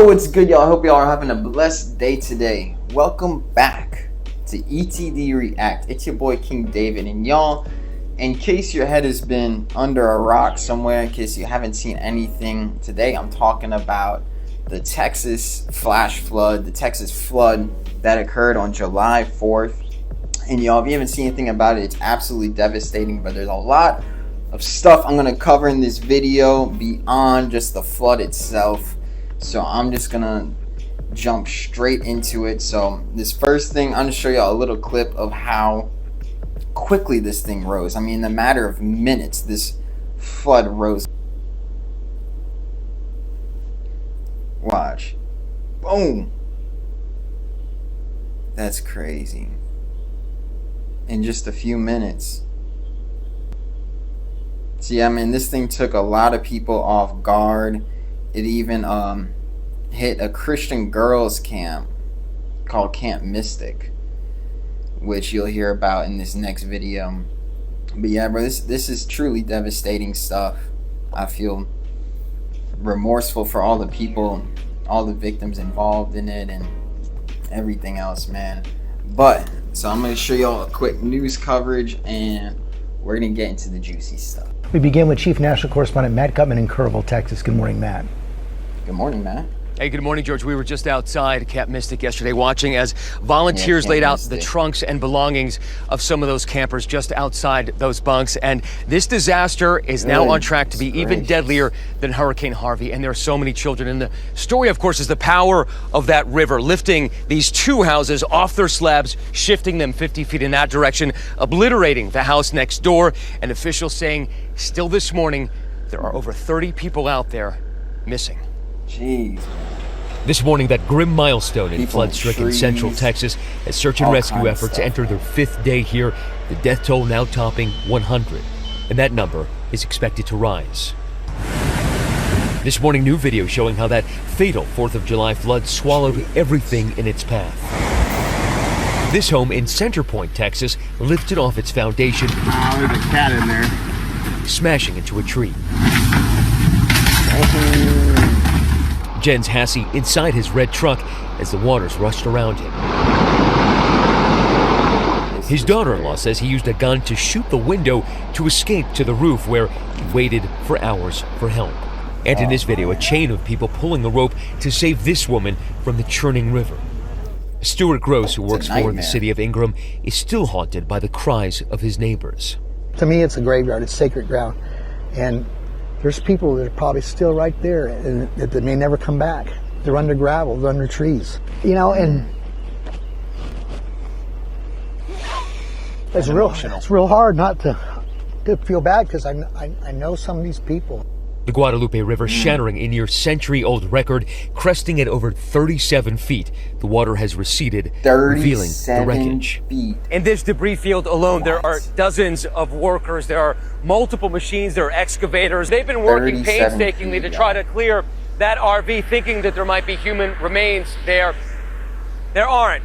What's good, y'all? I hope y'all are having a blessed day today. Welcome back to ETD React. It's your boy King David, and y'all, in case your head has been under a rock somewhere, in case you haven't seen anything today, I'm talking about the Texas flash flood, the Texas flood that occurred on July 4th. And y'all, if you haven't seen anything about it, it's absolutely devastating, but there's a lot of stuff I'm going to cover in this video beyond just the flood itself. So I'm just going to jump straight into it. So this first thing, I'm going to show y'all a little clip of how quickly this thing rose. I mean, in a matter of minutes, this flood rose. Watch. Boom. That's crazy. In just a few minutes. See, I mean, this thing took a lot of people off guard. It even hit a Christian girls camp called Camp Mystic, which you'll hear about in this next video. But yeah, bro, this is truly devastating stuff. I feel remorseful for all the people, all the victims involved in it and everything else, man. But so I'm going to show y'all a quick news coverage, and we're going to get into the juicy stuff. We begin with Chief National Correspondent Matt Gutman in Kerrville, Texas. Good morning, Matt. Good morning, Matt. Hey, good morning, George. We were just outside Camp Mystic yesterday watching as volunteers laid out the trunks and belongings of some of those campers just outside those bunks. And this disaster is now on track to be even deadlier than Hurricane Harvey. And there are so many children. And the story, of course, is the power of that river lifting these two houses off their slabs, shifting them 50 feet in that direction, obliterating the house next door. And officials saying still this morning, there are over 30 people out there missing. Jeez. This morning, that grim milestone in flood-stricken central Texas as search and rescue efforts enter their fifth day here, the death toll now topping 100. And that number is expected to rise. This morning, new video showing how that fatal 4th of July flood swallowed everything in its path. This home in Center Point, Texas, lifted off its foundation. Oh, there's a cat in there. Smashing into a tree. Jens Hasse inside his red truck as the waters rushed around him. His daughter-in-law says he used a gun to shoot the window to escape to the roof, where he waited for hours for help. And in this video, a chain of people pulling the rope to save this woman from the churning river. Stuart Gross, who works for the city of Ingram, is still haunted by the cries of his neighbors. To me, it's a graveyard. It's sacred ground. And there's people that are probably still right there and that may never come back. They're under gravel, they're under trees. You know, and it's real hard not to feel bad, because I know some of these people. The Guadalupe River shattering a near century-old record, cresting at over 37 feet. The water has receded, revealing the wreckage. In this debris field alone, there are dozens of workers. There are multiple machines. There are excavators. They've been working painstakingly to try to clear that RV, thinking that there might be human remains there. There aren't.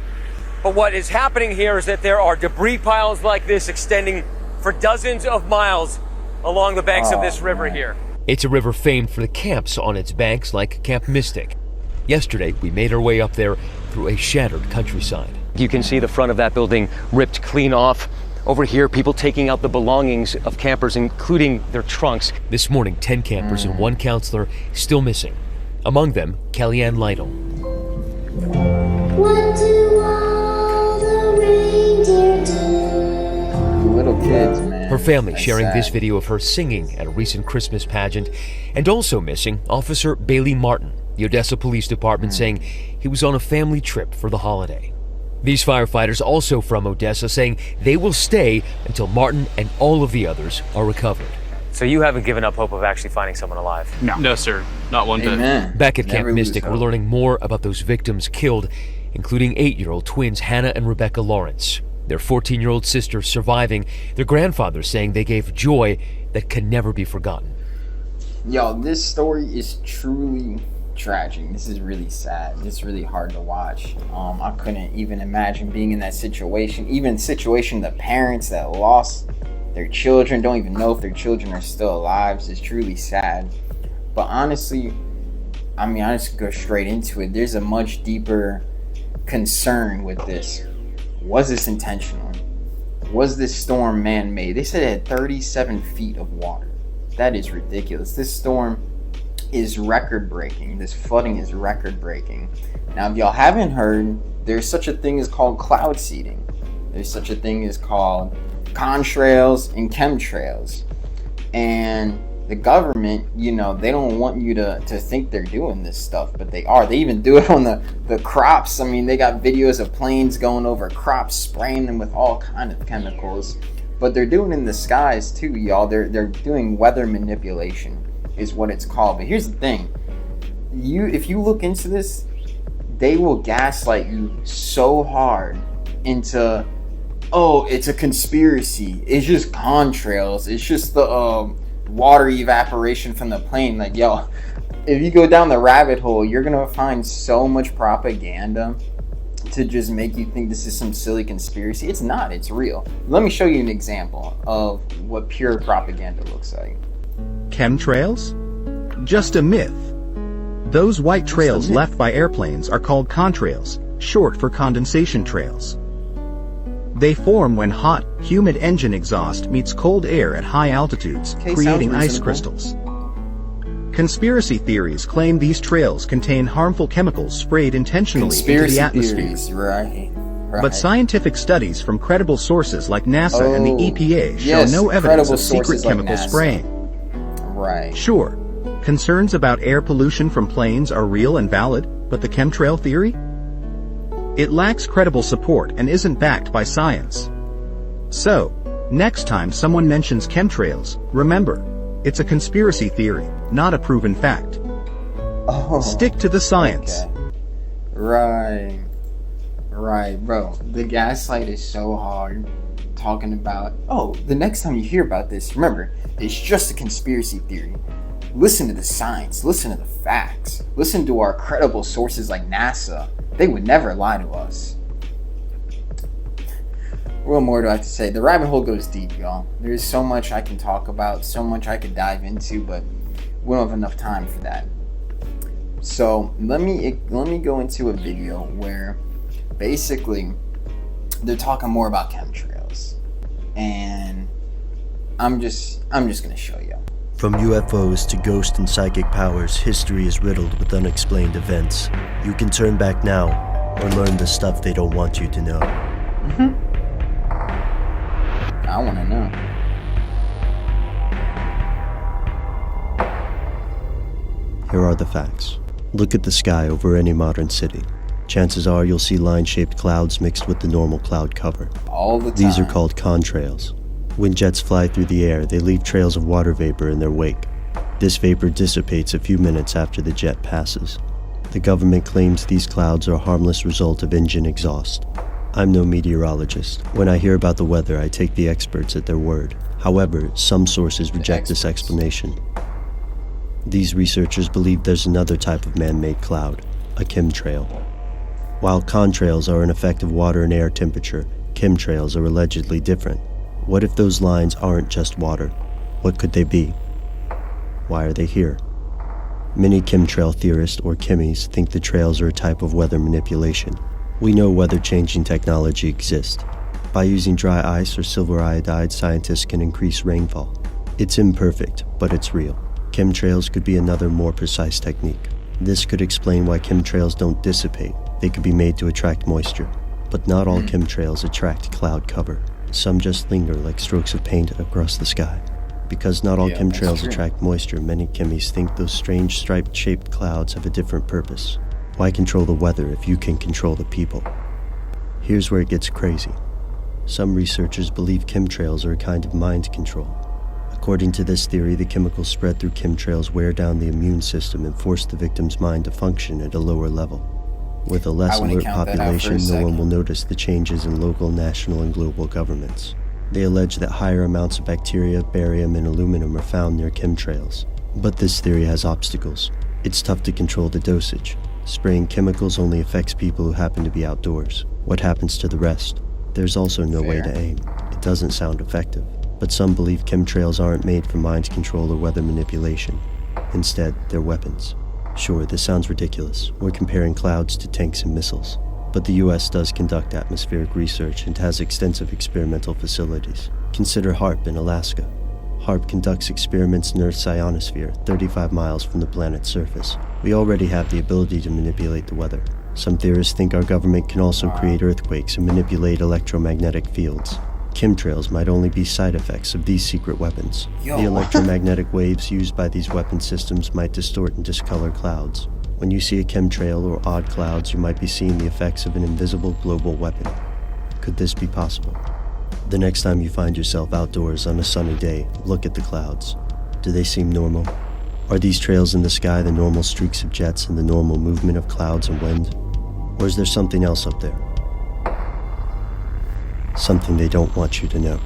But what is happening here is that there are debris piles like this extending for dozens of miles along the banks of this river here. It's a river famed for the camps on its banks, like Camp Mystic. Yesterday, we made our way up there through a shattered countryside. You can see the front of that building ripped clean off. Over here, people taking out the belongings of campers, including their trunks. This morning, 10 campers and 1 counselor still missing. Among them, Kellyanne Lytle. What do all the reindeer do? Little kids, man. Her family sharing this video of her singing at a recent Christmas pageant. And also missing, Officer Bailey Martin, the Odessa Police Department, saying he was on a family trip for the holiday. These firefighters, also from Odessa, saying they will stay until Martin and all of the others are recovered. So you haven't given up hope of actually finding someone alive? No, sir. Not one bit. Back at Camp Mystic, we're learning more about those victims killed, including 8-year-old twins Hannah and Rebecca Lawrence. Their 14-year-old sister surviving, their grandfather saying they gave joy that can never be forgotten. Yo, this story is truly tragic. This is really sad. It's really hard to watch. I couldn't even imagine being in that situation. Even situation, the parents that lost their children, don't even know if their children are still alive. It's truly sad. But honestly, I mean, I just go straight into it. There's a much deeper concern with this. Was this intentional? Was this storm man-made? They said it had 37 feet of water. That is ridiculous. This storm is record-breaking. This flooding is record-breaking. Now, if y'all haven't heard, there's such a thing as called cloud seeding. There's such a thing as called contrails and chemtrails. And the government, you know, they don't want you to think they're doing this stuff, but they are. They even do it on the crops. I mean, they got videos of planes going over crops, spraying them with all kind of chemicals. But they're doing it in the skies too, y'all. They're doing weather manipulation is what it's called. But here's the thing. If you look into this, they will gaslight you so hard into, oh, it's a conspiracy. It's just contrails. It's just the water evaporation from the plane. Like, yo, if you go down the rabbit hole, you're gonna find so much propaganda to just make you think this is some silly conspiracy. It's not. It's real. Let me show you an example of what pure propaganda looks like. Chemtrails? Just a myth. Those white trails left by airplanes are called contrails, short for condensation trails. They form when hot, humid engine exhaust meets cold air at high altitudes, creating ice crystals. Conspiracy theories claim these trails contain harmful chemicals sprayed intentionally into the atmosphere. Right. But scientific studies from credible sources like NASA and the EPA show no evidence of secret chemical spraying. Right. Sure, concerns about air pollution from planes are real and valid, but the chemtrail theory? It lacks credible support and isn't backed by science. So, next time someone mentions chemtrails, remember, it's a conspiracy theory, not a proven fact. Stick to the science. Okay. Right, bro. The gaslight is so hard. Talking about, oh, the next time you hear about this, remember, it's just a conspiracy theory. Listen to the science. Listen to the facts. Listen to our credible sources like NASA. They would never lie to us. What more do I have to say? The rabbit hole goes deep, y'all. There's so much I can talk about, so much I could dive into, but we don't have enough time for that. So let me go into a video where basically they're talking more about chemtrails, and I'm just gonna show you. From UFOs to ghost and psychic powers, history is riddled with unexplained events. You can turn back now or learn the stuff they don't want you to know. I want to know. Here are the facts. Look at the sky over any modern city. Chances are you'll see line-shaped clouds mixed with the normal cloud cover. All the time. These are called contrails. When jets fly through the air, they leave trails of water vapor in their wake. This vapor dissipates a few minutes after the jet passes. The government claims these clouds are a harmless result of engine exhaust. I'm no meteorologist. When I hear about the weather, I take the experts at their word. However, some sources reject this explanation. These researchers believe there's another type of man-made cloud, a chemtrail. While contrails are an effect of water and air temperature, chemtrails are allegedly different. What if those lines aren't just water? What could they be? Why are they here? Many chemtrail theorists, or chemies, think the trails are a type of weather manipulation. We know weather-changing technology exists. By using dry ice or silver iodide, scientists can increase rainfall. It's imperfect, but it's real. Chemtrails could be another more precise technique. This could explain why chemtrails don't dissipate. They could be made to attract moisture. But not all chemtrails attract cloud cover. Some just linger like strokes of paint across the sky. Because not all chemtrails attract moisture, many chemies think those strange striped-shaped clouds have a different purpose. Why control the weather if you can control the people? Here's where it gets crazy. Some researchers believe chemtrails are a kind of mind control. According to this theory, the chemicals spread through chemtrails wear down the immune system and force the victim's mind to function at a lower level. With a less alert population, no one will notice the changes in local, national, and global governments. They allege that higher amounts of bacteria, barium, and aluminum are found near chemtrails. But this theory has obstacles. It's tough to control the dosage. Spraying chemicals only affects people who happen to be outdoors. What happens to the rest? There's also no way to aim. It doesn't sound effective. But some believe chemtrails aren't made for mind control or weather manipulation. Instead, they're weapons. Sure, this sounds ridiculous. We're comparing clouds to tanks and missiles. But the US does conduct atmospheric research and has extensive experimental facilities. Consider HAARP in Alaska. HAARP conducts experiments in Earth's ionosphere, 35 miles from the planet's surface. We already have the ability to manipulate the weather. Some theorists think our government can also create earthquakes and manipulate electromagnetic fields. Chemtrails might only be side effects of these secret weapons. The electromagnetic waves used by these weapon systems might distort and discolor clouds. When you see a chemtrail or odd clouds, you might be seeing the effects of an invisible global weapon. Could this be possible? The next time you find yourself outdoors on a sunny day, look at the clouds. Do they seem normal? Are these trails in the sky the normal streaks of jets and the normal movement of clouds and wind? Or is there something else up there? Something they don't want you to know.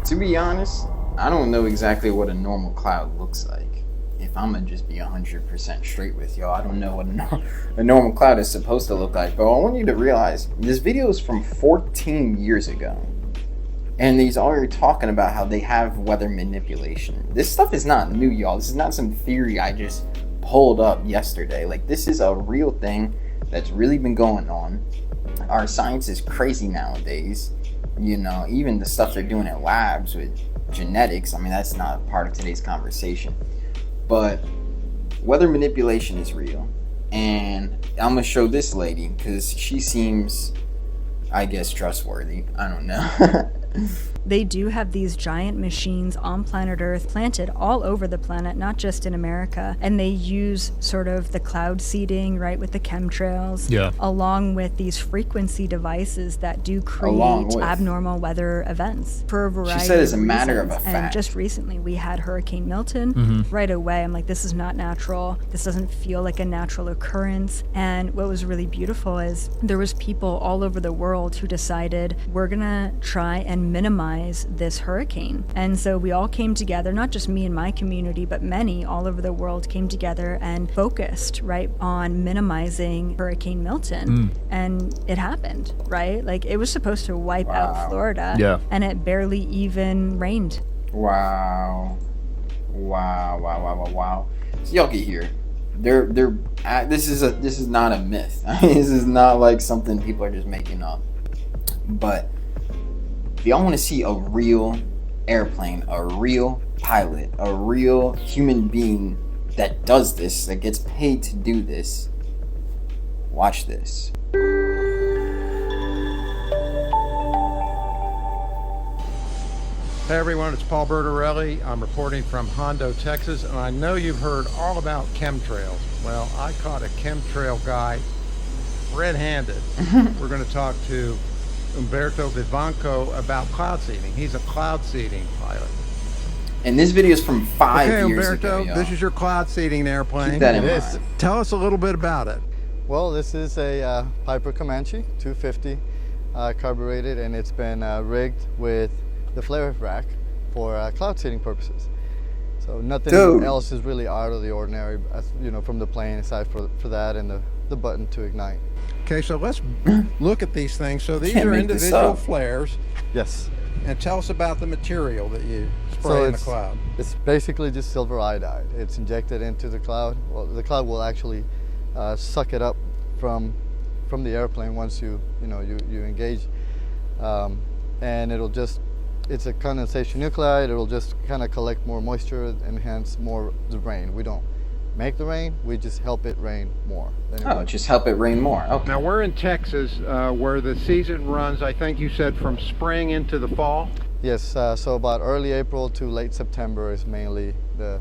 To be honest, I don't know exactly what a normal cloud looks like. If I'm gonna just be 100% straight with y'all, I don't know what a normal cloud is supposed to look like. But I want you to realize this video is from 14 years ago. And these are talking about how they have weather manipulation. This stuff is not new, y'all. This is not some theory I just pulled up yesterday. Like, this is a real thing that's really been going on. Our science is crazy nowadays. You know, even the stuff they're doing at labs with genetics, I mean, that's not part of today's conversation. But weather manipulation is real. And I'm going to show this lady because she seems, I guess, trustworthy. I don't know. They do have these giant machines on planet Earth planted all over the planet, not just in America. And they use sort of the cloud seeding, right, with the chemtrails, along with these frequency devices that do create abnormal weather events for a variety of reasons. She said it's a matter of a fact. And just recently we had Hurricane Milton. Right away, I'm like, this is not natural. This doesn't feel like a natural occurrence. And what was really beautiful is there was people all over the world who decided we're gonna try and minimize this hurricane. And so we all came together, not just me and my community, but many all over the world came together and focused, right, on minimizing Hurricane Milton. And it happened, right? Like, it was supposed to wipe out Florida, and it barely even rained. Wow. So y'all get here. This is not a myth. This is not like something people are just making up. But if y'all want to see a real airplane, a real pilot, a real human being that does this, that gets paid to do this, watch this. Hey everyone, it's Paul Bertorelli. I'm reporting from Hondo, Texas, and I know you've heard all about chemtrails. Well, I caught a chemtrail guy red-handed. We're going to talk to Umberto Vivanco about cloud seeding. He's a cloud seeding pilot. And this video is from 5 years Umberto, ago, y'all. This is your cloud seeding airplane. Keep that in mind. Tell us a little bit about it. Well, this is a Piper Comanche 250 carbureted, and it's been rigged with the flare rack for cloud seeding purposes. So nothing else is really out of the ordinary, you know, from the plane aside for that and the button to ignite. Okay, so let's look at these things. So these are individual flares. Yes. And tell us about the material that you spray in the cloud. It's basically just silver iodide. It's injected into the cloud. Well, the cloud will actually suck it up from the airplane once you engage, and it'll just, it's a condensation nuclide. It'll just kind of collect more moisture and hence more the rain. We don't make the rain, we just help it rain more. Just help it rain more. Okay. Now we're in Texas where the season runs, I think you said, from spring into the fall? Yes, so about early April to late September is mainly the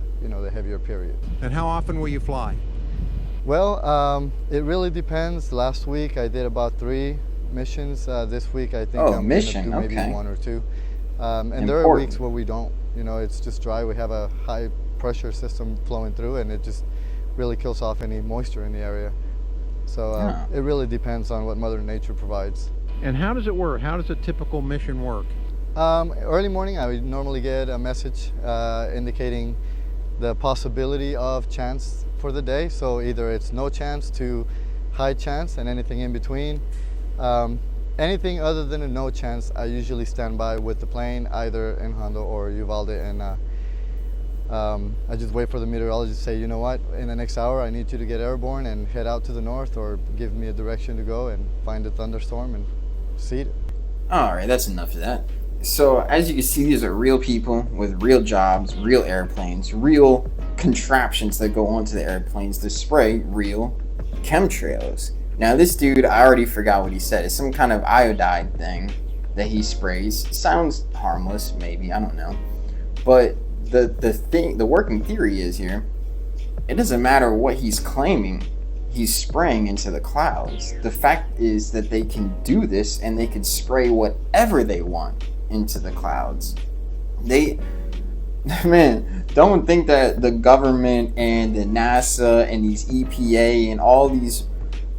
heavier period. And how often will you fly? Well, it really depends. Last week I did about 3 missions. This week I think I'm going to do maybe 1 or 2. And there are weeks where we don't. You know, it's just dry. We have a high pressure system flowing through, and it just really kills off any moisture in the area. So it really depends on what Mother Nature provides. And how does it work? How does a typical mission work? Early morning I would normally get a message indicating the possibility of chance for the day. So either it's no chance to high chance and anything in between. Anything other than a no chance, I usually stand by with the plane, either in Hondo or Uvalde. And I just wait for the meteorologist to say, you know what, in the next hour I need you to get airborne and head out to the north, or give me a direction to go and find a thunderstorm and seed it. Alright, that's enough of that. So as you can see, these are real people with real jobs, real airplanes, real contraptions that go onto the airplanes to spray real chemtrails. Now this dude, I already forgot what he said. It's some kind of iodide thing that he sprays. Sounds harmless, maybe, I don't know. But the working theory is here, it doesn't matter what he's claiming he's spraying into the clouds. The fact is that they can do this, and they can spray whatever they want into the clouds. Man, don't think that the government and the NASA and these EPA and all these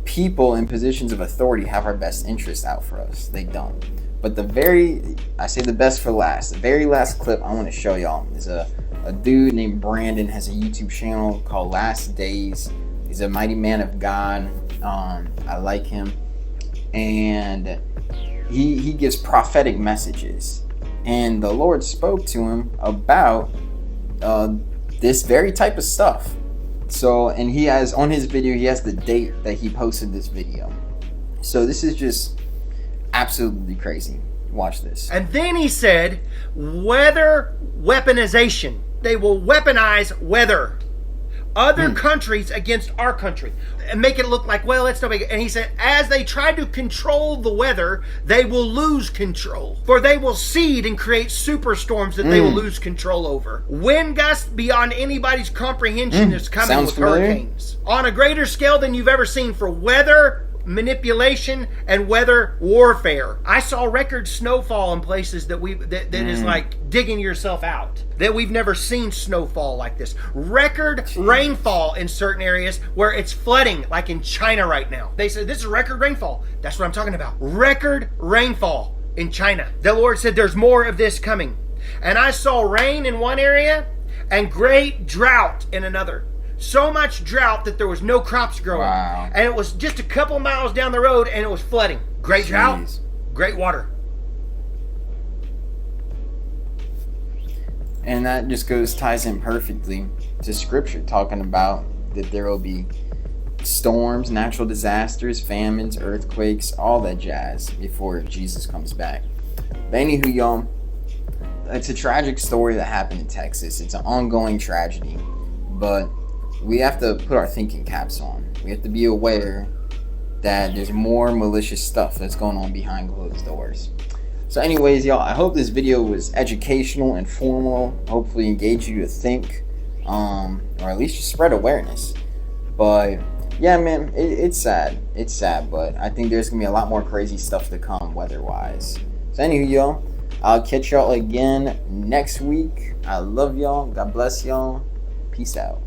people in positions of authority have our best interest out for us. They don't. But I say the best for last. The very last clip I want to show y'all is a dude named Brandon, has a YouTube channel called Last Days. He's a mighty man of God. I like him. And he gives prophetic messages. And the Lord spoke to him about this very type of stuff. So, and he has on his video, he has the date that he posted this video. So this is just absolutely crazy. Watch this. And then he said, weather weaponization. They will weaponize weather. Other countries against our country. And make it look like, well, it's no big. And he said, as they try to control the weather, they will lose control. For they will seed and create superstorms that they will lose control over. Wind gusts beyond anybody's comprehension is coming. Sounds with familiar. Hurricanes. On a greater scale than you've ever seen for weather manipulation and weather warfare. I saw record snowfall in places that is like digging yourself out. That we've never seen snowfall like this. Record rainfall in certain areas where it's flooding, like in China right now. They said this is record rainfall. That's what I'm talking about. Record rainfall in China. The Lord said there's more of this coming. And I saw rain in one area and great drought in another. So much drought that there was no crops growing. Wow. And it was just a couple miles down the road and it was flooding. Great drought, great water. And that just ties in perfectly to scripture, talking about that there will be storms, natural disasters, famines, earthquakes, all that jazz before Jesus comes back. But anywho, y'all, it's a tragic story that happened in Texas. It's an ongoing tragedy, but we have to put our thinking caps on. We have to be aware that there's more malicious stuff that's going on behind closed doors. So anyways, y'all, I hope this video was educational, informal, hopefully engage you to think, or at least just spread awareness. But yeah, man, it's sad. It's sad, but I think there's gonna be a lot more crazy stuff to come weather-wise. So anywho, y'all, I'll catch y'all again next week. I love y'all. God bless y'all. Peace out.